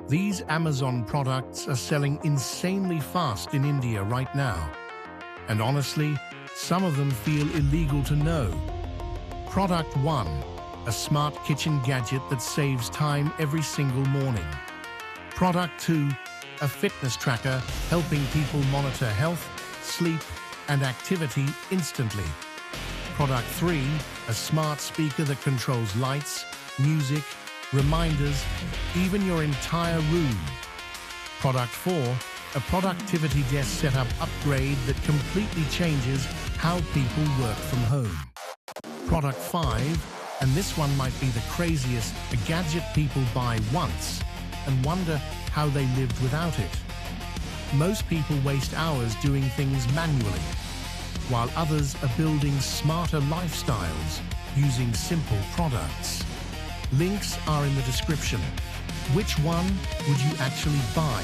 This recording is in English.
These Amazon products are selling insanely fast in India right now. And honestly, some of them feel illegal to know. Product 1. A smart kitchen gadget that saves time every single morning. Product 2. A fitness tracker helping people monitor health, sleep, and activity instantly. Product 3. A smart speaker that controls lights, music, reminders, even your entire room. Product 4. A productivity desk setup upgrade that completely changes how people work from home. Product 5, and this one might be the craziest, a gadget people buy once and wonder how they lived without it. Most people waste hours doing things manually, while others are building smarter lifestyles using simple products. Links are in the description. Which one would you actually buy?